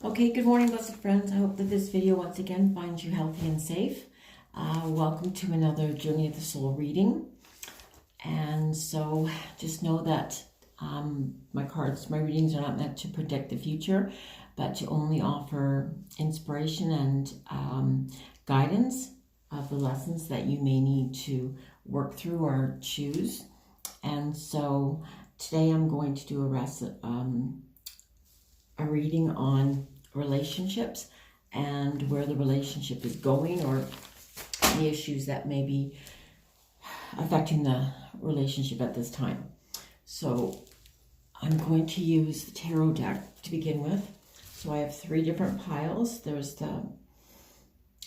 Okay, good morning, blessed friends. I hope that this video once again finds you healthy and safe. Welcome to another Journey of the Soul reading. And so just know that my readings are not meant to predict the future, but to only offer inspiration and guidance of the lessons that you may need to work through or choose. And so today I'm going to do a reading on relationships and where the relationship is going, or the issues that may be affecting the relationship at this time. So I'm going to use the tarot deck to begin with. So I have 3 different piles. There's the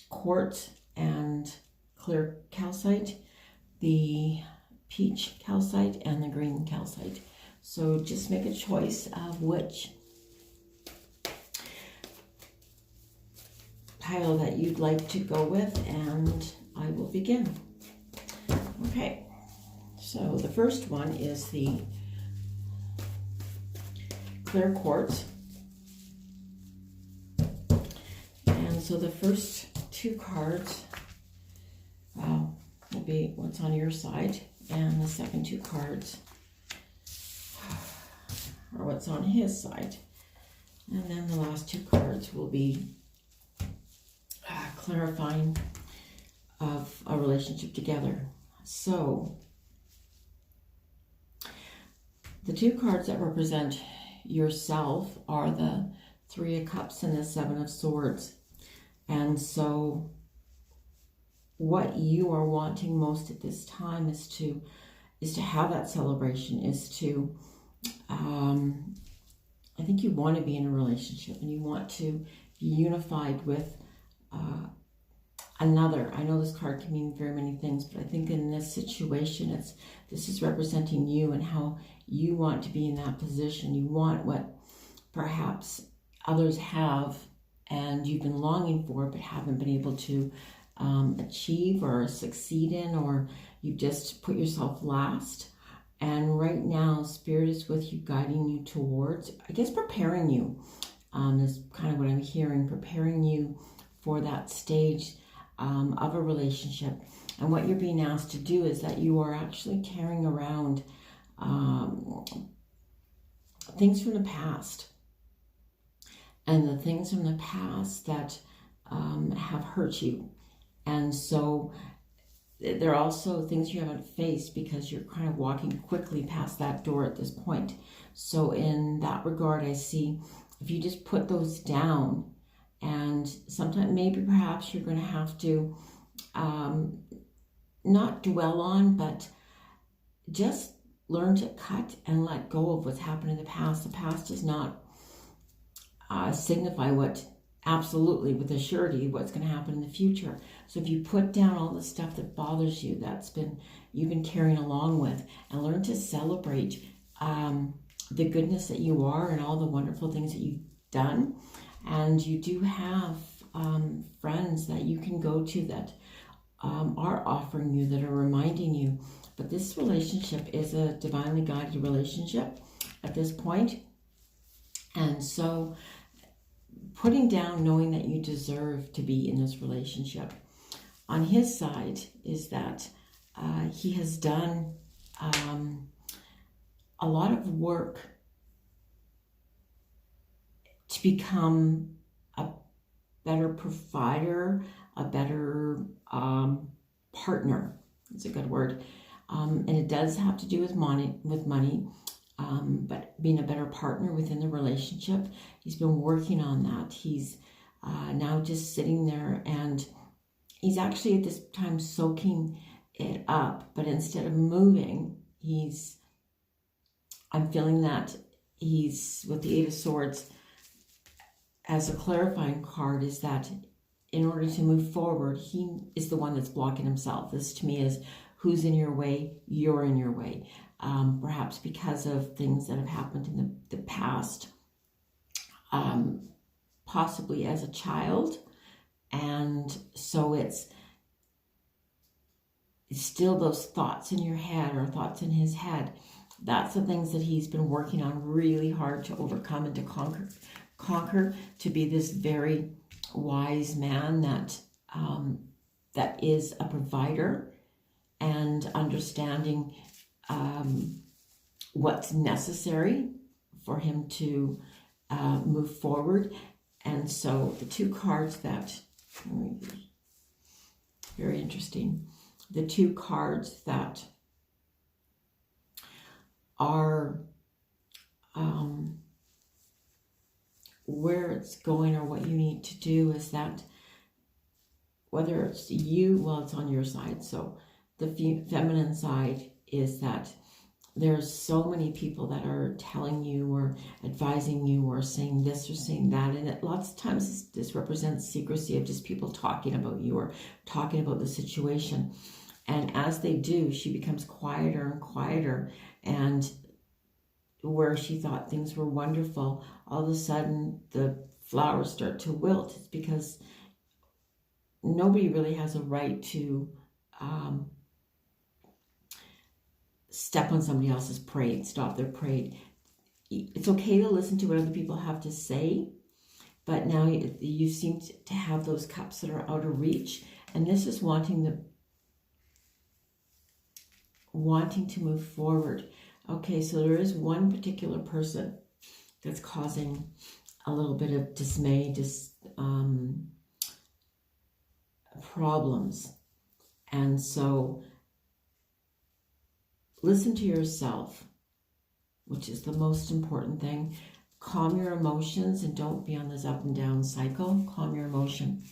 quartz and clear calcite, the peach calcite, and the green calcite. So just make a choice of which pile that you'd like to go with, and I will begin. Okay, so the first one is the clear quartz. And so the first 2 cards will be what's on your side, and the second 2 cards are what's on his side. And then the last 2 cards will be clarifying of a relationship together. So the 2 cards that represent yourself are the 3 of Cups and the 7 of Swords. And so what you are wanting most at this time is to have that celebration, is to I think you want to be in a relationship and you want to be unified with another. I know this card can mean very many things, but I think in this situation, this is representing you and how you want to be in that position. You want what perhaps others have and you've been longing for, but haven't been able to achieve or succeed in, or you've just put yourself last. And right now, Spirit is with you, guiding you towards, I guess, preparing you. Is kind of what I'm hearing, preparing you for that stage of a relationship. And what you're being asked to do is that you are actually carrying around things from the past. And the things from the past that have hurt you. And so there are also things you haven't faced because you're kind of walking quickly past that door at this point. So in that regard, I see if you just put those down, and sometimes maybe perhaps you're going to have to not dwell on, but just learn to cut and let go of what's happened in the past. The past does not signify what absolutely with a surety what's going to happen in the future. So if you put down all the stuff that bothers you, you've been carrying along with, and learn to celebrate the goodness that you are and all the wonderful things that you've done. And you do have friends that you can go to that are offering you, that are reminding you. But this relationship is a divinely guided relationship at this point. And so putting down, knowing that you deserve to be in this relationship. On his side is that he has done a lot of work to become a better provider, a better partner. It's a good word. And it does have to do with money, but being a better partner within the relationship. He's been working on that. He's now just sitting there, and he's actually at this time soaking it up. But instead of moving, I'm feeling that he's, with the 8 of Swords, as a clarifying card, is that in order to move forward, he is the one that's blocking himself. This to me is, who's in your way? You're in your way. Perhaps because of things that have happened in the past, possibly as a child. And so it's still those thoughts in your head, or thoughts in his head. That's the things that he's been working on really hard to overcome and to conquer. conquer, to be this very wise man that is a provider and understanding what's necessary for him to move forward. And so the two cards that, very interesting, the two cards that are where it's going or what you need to do is that whether it's you, well, it's on your side. So the feminine side is that there's so many people that are telling you or advising you or saying this or saying that. And lots of times this represents secrecy of just people talking about you or talking about the situation. And as they do, she becomes quieter and quieter. And where she thought things were wonderful, all of a sudden the flowers start to wilt. It's because nobody really has a right to step on somebody else's parade, stop their parade. It's okay to listen to what other people have to say, but now you seem to have those cups that are out of reach, and this is wanting to move forward. Okay, so there is one particular person that's causing a little bit of dismay, problems. And so listen to yourself, which is the most important thing. Calm your emotions and don't be on this up and down cycle. Calm your emotion.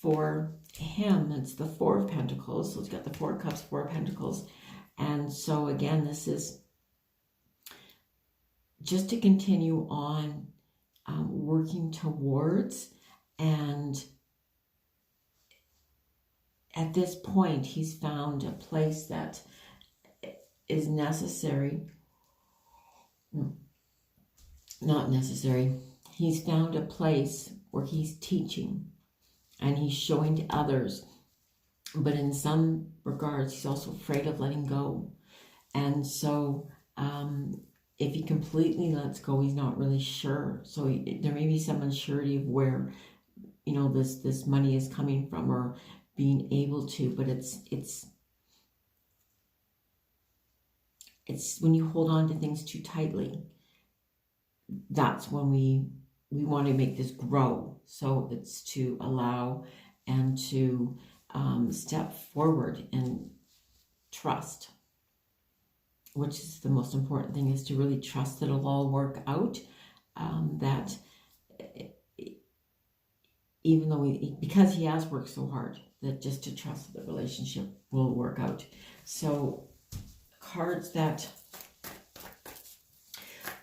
For him, it's the Four of Pentacles. So it's got the Four of Cups, Four of Pentacles. And so again, this is just to continue on working towards, and at this point, he's found a place that is necessary. Not necessary. He's found a place where he's teaching and he's showing to others. But in some regards, he's also afraid of letting go. And so if he completely lets go, he's not really sure. So there may be some uncertainty of where, this money is coming from or being able to, but it's when you hold on to things too tightly, that's when we want to make this grow. So it's to allow and to step forward and trust, which is the most important thing, is to really trust that it'll all work out. That even though because he has worked so hard, that just to trust that the relationship will work out. So cards that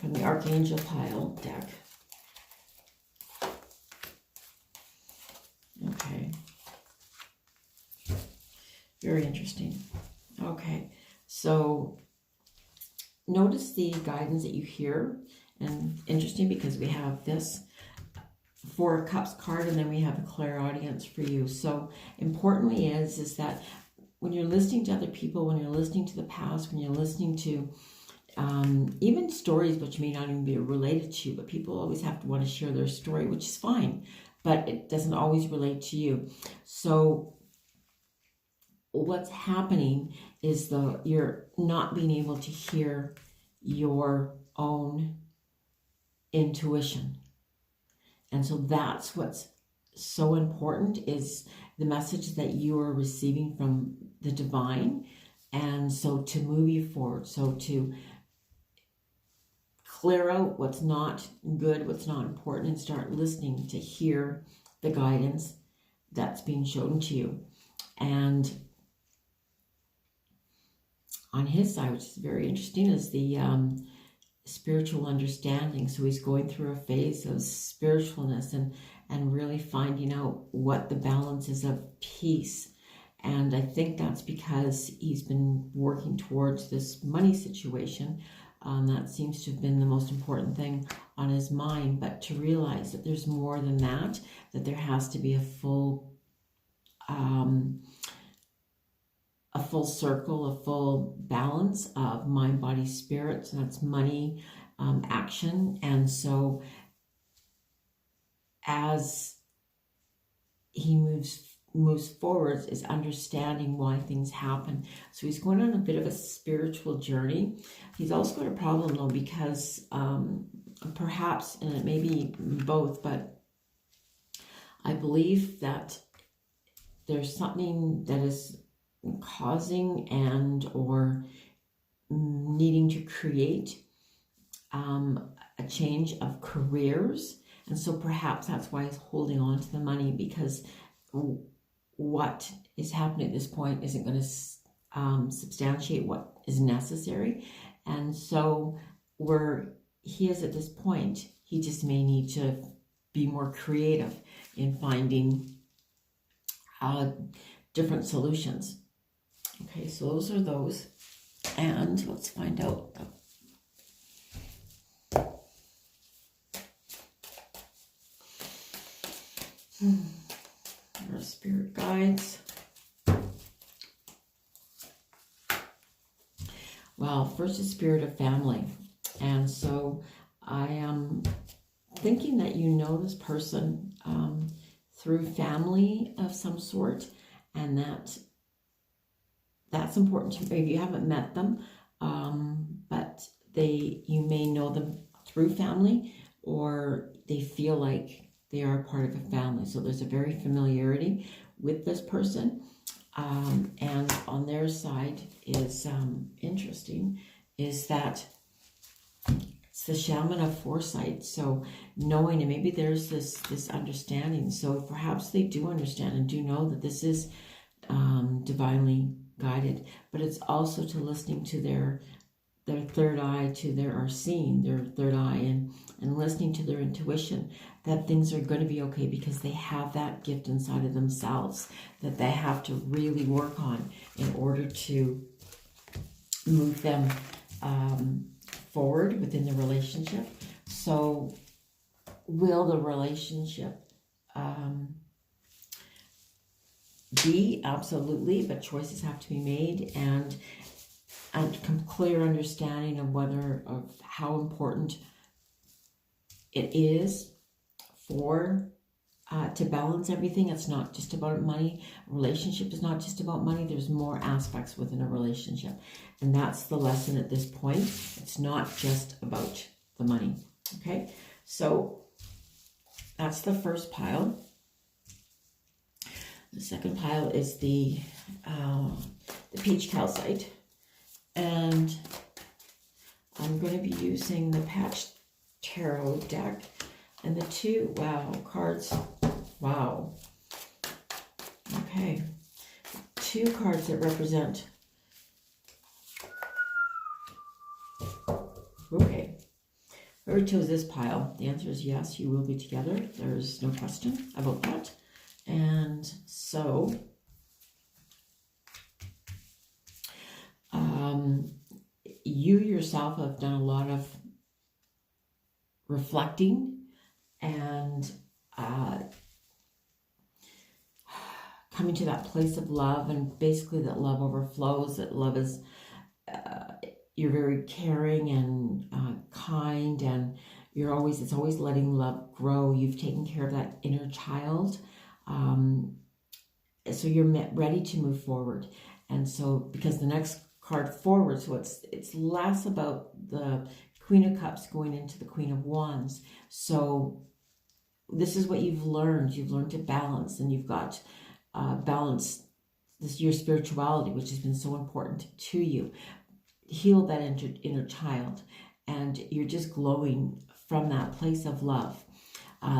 from the Archangel pile deck. Okay. Very interesting. Okay. So notice the guidance that you hear. And interesting because we have this Four of Cups card and then we have a clairaudience for you. So importantly is that when you're listening to other people, when you're listening to the past, when you're listening to even stories which may not even be related to you, but people always have to want to share their story, which is fine, but it doesn't always relate to you. So what's happening is you're not being able to hear your own intuition. And so that's what's so important, is the message that you are receiving from the divine. And so to move you forward, so to clear out what's not good, what's not important, and start listening to hear the guidance that's being shown to you. And on his side, which is very interesting, is the spiritual understanding. So he's going through a phase of spiritualness and really finding out what the balance is of peace. And I think that's because he's been working towards this money situation. That seems to have been the most important thing on his mind. But to realize that there's more than that there has to be a full circle, a full balance of mind, body, spirit. So that's money, action. And so as he moves forward, is understanding why things happen. So he's going on a bit of a spiritual journey. He's also got a problem though, because perhaps, and it may be both, but I believe that there's something that is causing and or needing to create a change of careers. And so perhaps that's why he's holding on to the money, because what is happening at this point isn't going to substantiate what is necessary. And so where he is at this point, he just may need to be more creative in finding different solutions. Okay, so those are those. And let's find out. Our spirit guides. Well, first is spirit of family. And so I am thinking that you know this person through family of some sort, and that's important to you. Maybe you haven't met them, but you may know them through family, or they feel like they are part of a family. So there's a very familiarity with this person. And on their side is interesting, is that it's the shaman of foresight. So knowing, and maybe there's this understanding. So perhaps they do understand and do know that this is divinely guided, but it's also to listening to their third eye, to their seeing their third eye, and listening to their intuition, that things are going to be okay, because they have that gift inside of themselves that they have to really work on in order to move them forward within the relationship. So will the relationship be? Absolutely, but choices have to be made, and clear understanding of how important it is for to balance everything. It's not just about money. A relationship is not just about money. There's more aspects within a relationship, and that's the lesson at this point. It's not just about the money. Okay, so that's the first pile. The second pile is the peach calcite. And I'm going to be using the Patch Tarot deck. And the two, cards. Wow. Okay. Two cards that represent. Okay. Whoever chose this pile, the answer is yes, you will be together. There's no question about that. And so you yourself have done a lot of reflecting and coming to that place of love, and basically that love overflows, that love is, you're very caring and kind, and it's always letting love grow. You've taken care of that inner child. So you're ready to move forward. And so, because the next card forward, so it's less about the Queen of Cups going into the Queen of Wands. So this is what you've learned. You've learned to balance, and you've got balance your spirituality, which has been so important to you. Heal that inner child, and you're just glowing from that place of love.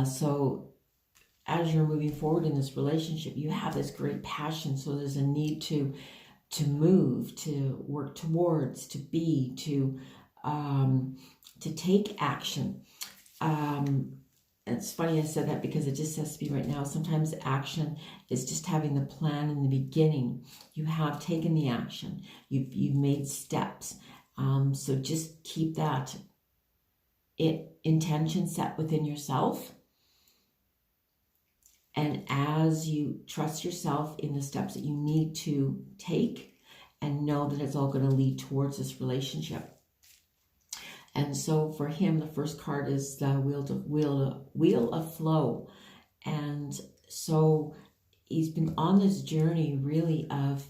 So as you're moving forward in this relationship, you have this great passion. So there's a need to move, to work towards, to be, to take action. It's funny I said that, because it just says to me right now, sometimes action is just having the plan in the beginning. You have taken the action. You've made steps. So just keep that intention set within yourself. And as you trust yourself in the steps that you need to take, and know that it's all going to lead towards this relationship. And so for him, the first card is the wheel of flow. And so he's been on this journey really of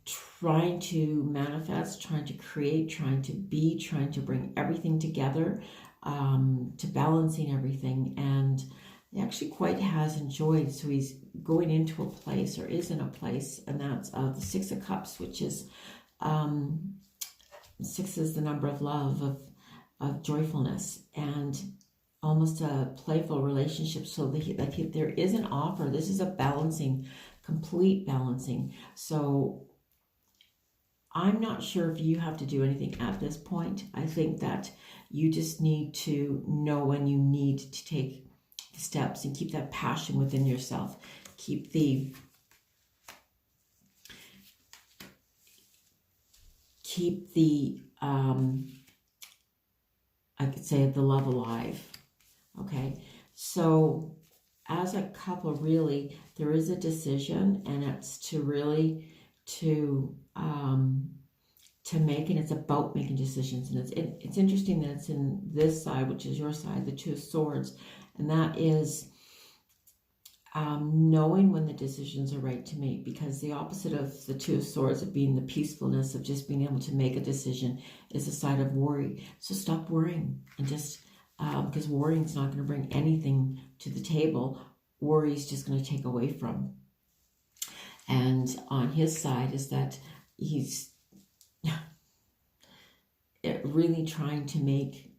trying to manifest, trying to create, trying to be, trying to bring everything together, to balancing everything. And he actually quite has enjoyed. So he's going into a place, or is in a place, and that's the Six of Cups, which is 6 is the number of love, of joyfulness, and almost a playful relationship. So there is an offer. This is a balancing, complete balancing. So I'm not sure if you have to do anything at this point. I think that you just need to know when you need to take the steps and keep that passion within yourself. Keep the I could say the love alive. Okay, so as a couple, really, there is a decision, and it's to really to make, and it's about making decisions. And it's interesting that it's in this side, which is your side, the Two of Swords, and that is knowing when the decisions are right to make, because the opposite of the Two of Swords, of being the peacefulness of just being able to make a decision, is the side of worry. So stop worrying, and just because worrying is not going to bring anything to the table. Worry is just going to take away from. And on his side is that he's really trying to make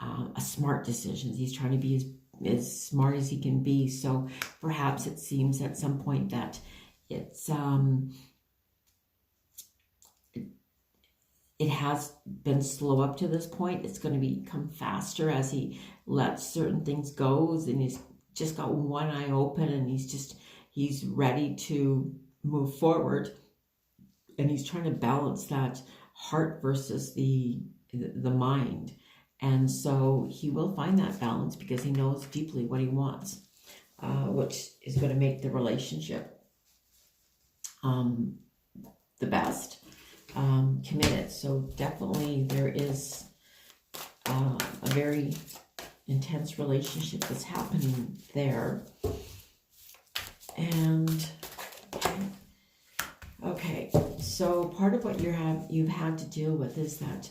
a smart decisions. He's trying to be as smart as he can be. So perhaps it seems at some point that it's it has been slow up to this point. It's going to become faster as he lets certain things go, and he's just got one eye open, and he's ready to move forward, and he's trying to balance that heart versus the mind. And so he will find that balance, because he knows deeply what he wants, which is going to make the relationship the best, committed. So definitely there is a very intense relationship that's happening there. And okay, so part of what you've had to deal with is that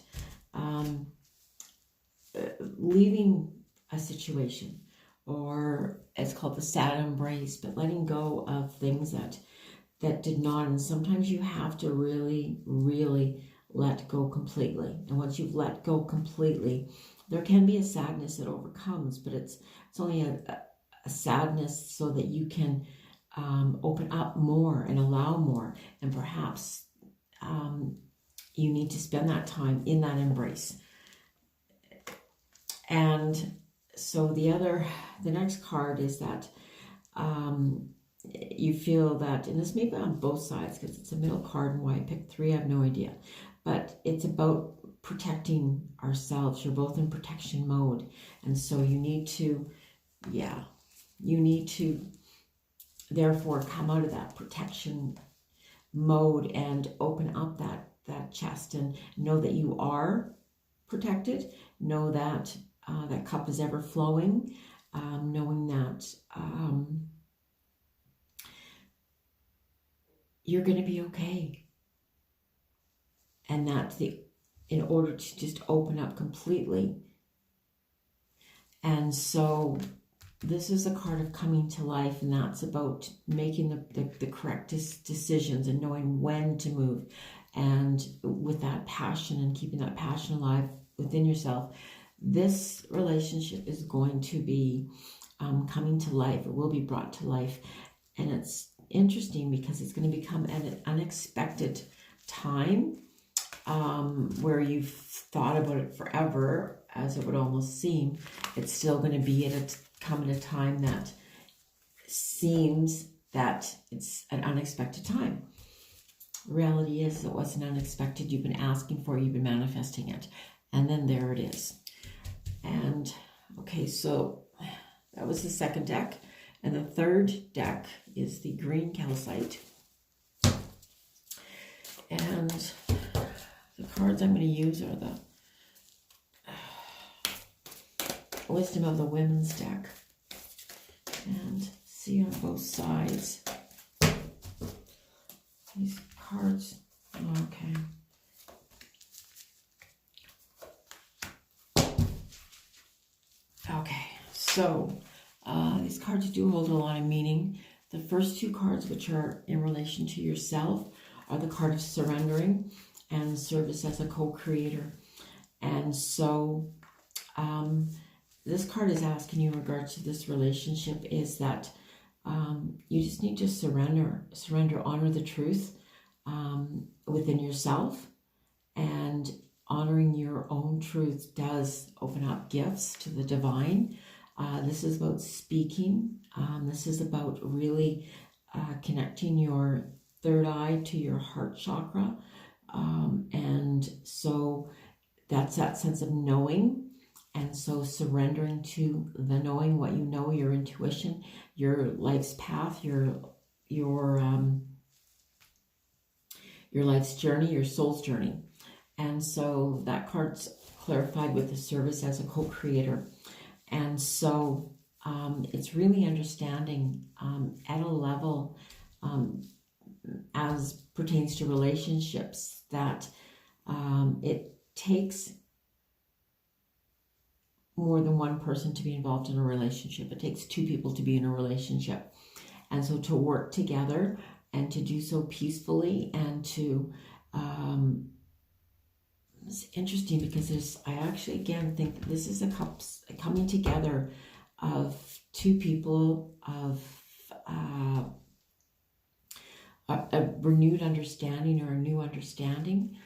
leaving a situation, or it's called the sad embrace, but letting go of things that did not. And sometimes you have to really, really let go completely. And once you've let go completely, there can be a sadness that overcomes, but it's only a sadness so that you can open up more and allow more. And perhaps you need to spend that time in that embrace. And so the next card is that you feel that, and this may be on both sides, because it's a middle card, and why I picked 3, I have no idea. But it's about protecting ourselves. You're both in protection mode. And so you need to therefore come out of that protection mode and open up that chest, and know that you are protected. Know that that cup is ever flowing, knowing that you're going to be okay. And that in order to just open up completely. And so this is a card of coming to life, and that's about making the correct decisions and knowing when to move, and with that passion and keeping that passion alive within yourself. This relationship is going to be coming to life. It will be brought to life. And it's interesting because it's going to become an unexpected time where you've thought about it forever, as it would almost seem. It's still going to come at a time that seems that it's an unexpected time. Reality is, it wasn't unexpected. You've been asking for it, you've been manifesting it. And then there it is. And okay, so that was the second deck. And the third deck is the green calcite. And the cards I'm going to use are the wisdom of the women's deck. And see on both sides. These cards. Okay. Okay, so these cards do hold a lot of meaning. The first two cards, which are in relation to yourself, are the card of surrendering and service as a co-creator. And so this card is asking you in regards to this relationship is that you just need to surrender, honor the truth within yourself, and honoring your own truth does open up gifts to the divine. This is about speaking. This is about really connecting your third eye to your heart chakra. And so that's that sense of knowing. And so surrendering to the knowing, what you know, your intuition, your life's path, your life's journey, your soul's journey. And so that card's clarified with the service as a co-creator. And so it's really understanding at a level as pertains to relationships that it takes more than one person to be involved in a relationship. It takes two people to be in a relationship. And so to work together and to do so peacefully and to it's interesting because I actually again think that this is a coming together of two people, of a renewed understanding or a new understanding,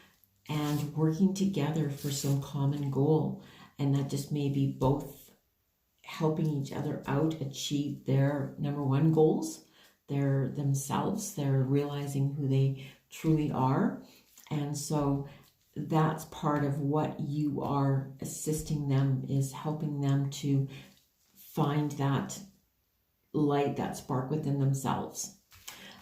and working together for some common goal. And that just may be both helping each other out achieve their number one goals, their themselves, they're realizing who they truly are. And so that's part of what you are assisting them, is helping them to find that light, that spark within themselves.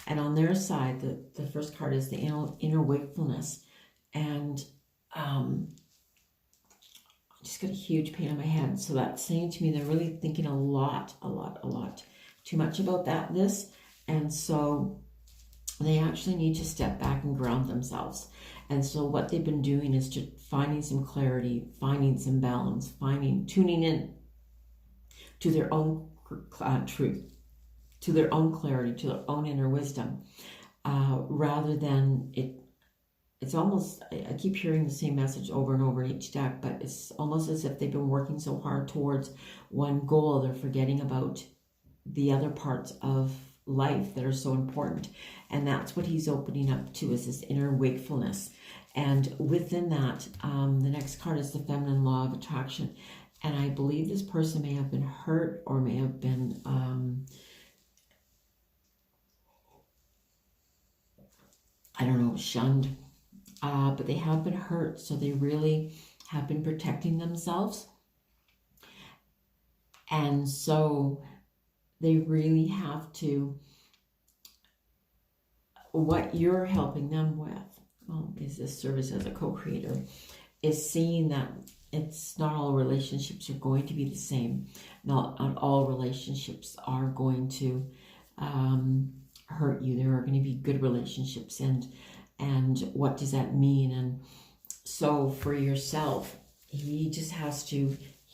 And on their side, the first card is the inner wakefulness. And I just got a huge pain in my head. So that's saying to me they're really thinking a lot too much about this. And so they actually need to step back and ground themselves. And so what they've been doing is to finding some clarity, finding some balance, tuning in to their own truth, to their own clarity, to their own inner wisdom, rather than it's almost, I keep hearing the same message over and over in each deck, but it's almost as if they've been working so hard towards one goal, they're forgetting about the other parts of life that are so important. And that's what he's opening up to, is this inner wakefulness. And within that, the next card is the feminine law of attraction. And I believe this person may have been hurt or may have been shunned, but they have been hurt, so they really have been protecting themselves. And so they really have to, what you're helping them with, is this service as a co-creator, is seeing that it's not all relationships are going to be the same. Not all relationships are going to hurt you. There are going to be good relationships, and what does that mean? And so for yourself, he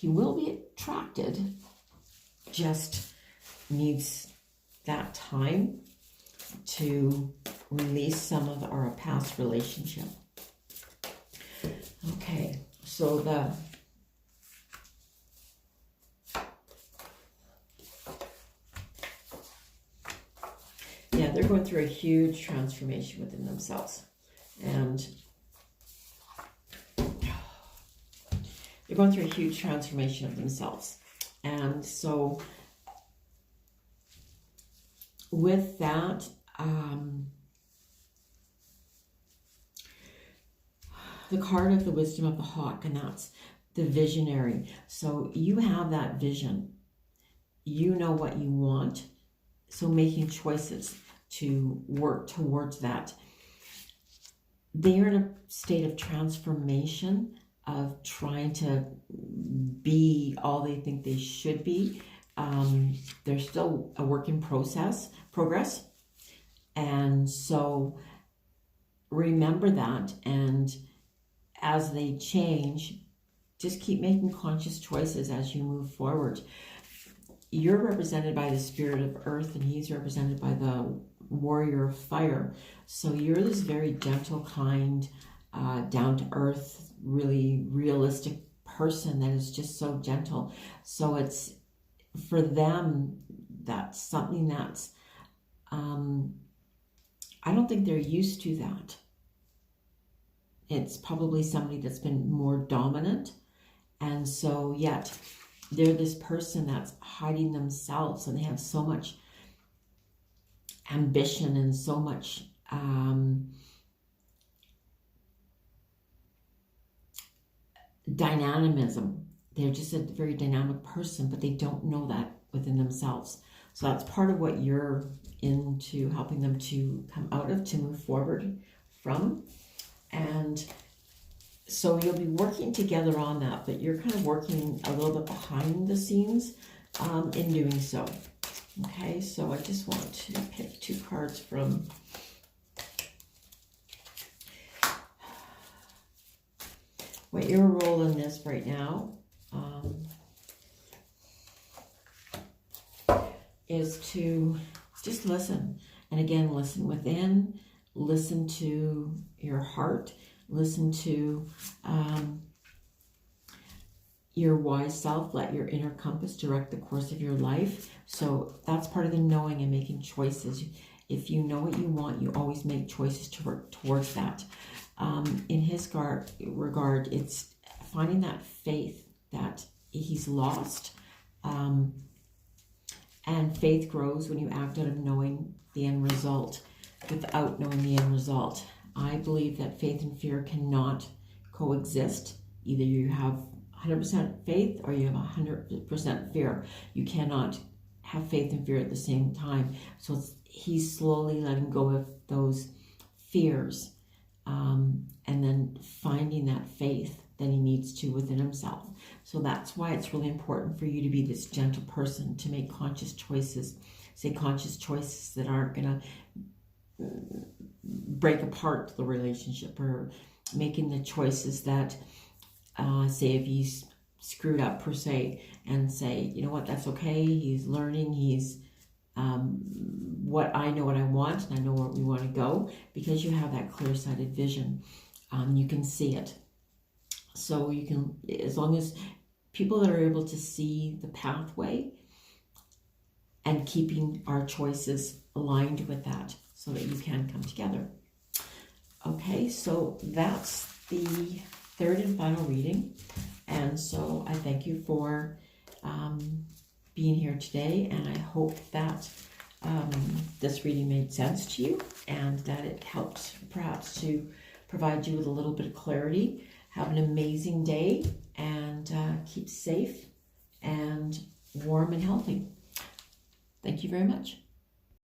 will be attracted, just needs that time to release some of our past relationship. Okay, so they're going through a huge transformation within themselves. And they're going through a huge transformation of themselves. And so with that, the card of the wisdom of the hawk, and that's the visionary. So you have that vision. You know what you want. So making choices to work towards that. They are in a state of transformation, of trying to be all they think they should be. They're still a work in progress. And so remember that, and as they change, just keep making conscious choices as you move forward. You're represented by the spirit of earth, and he's represented by the warrior of fire. So you're this very gentle, kind, down to earth, really realistic person that is just so gentle. So it's, for them, that's something that's, I don't think they're used to that. It's probably somebody that's been more dominant. And so yet they're this person that's hiding themselves, and they have so much ambition and so much dynamism. They're just a very dynamic person, but they don't know that within themselves. So that's part of what you're into helping them to come out of, to move forward from. And so you'll be working together on that, but you're kind of working a little bit behind the scenes in doing so. Okay, so I just want to pick 2 cards from what your role in this right now is to just listen. And again, listen within, listen to your heart, listen to your wise self. Let your inner compass direct the course of your life. So that's part of the knowing and making choices. If you know what you want, you always make choices to work towards that. In his regard, it's finding that faith that he's lost. And faith grows when you act out of knowing the end result without knowing the end result. I believe that faith and fear cannot coexist. Either you have 100% faith or you have 100% fear. You cannot have faith and fear at the same time. So he's slowly letting go of those fears, and then finding that faith that he needs to within himself. So that's why it's really important for you to be this gentle person, to make conscious choices, say conscious choices that aren't going to break apart the relationship, or making the choices that, say if he's screwed up per se, and say, you know what, that's okay, he's learning, he's I know what I want, and I know where we want to go, because you have that clear-sighted vision. You can see it. So you can, as long as people that are able to see the pathway and keeping our choices aligned with that, so that you can come together. Okay, so that's the 3rd and final reading. And so I thank you for being here today, and I hope that this reading made sense to you, and that it helped perhaps to provide you with a little bit of clarity. Have an amazing day, and keep safe and warm and healthy. Thank you very much.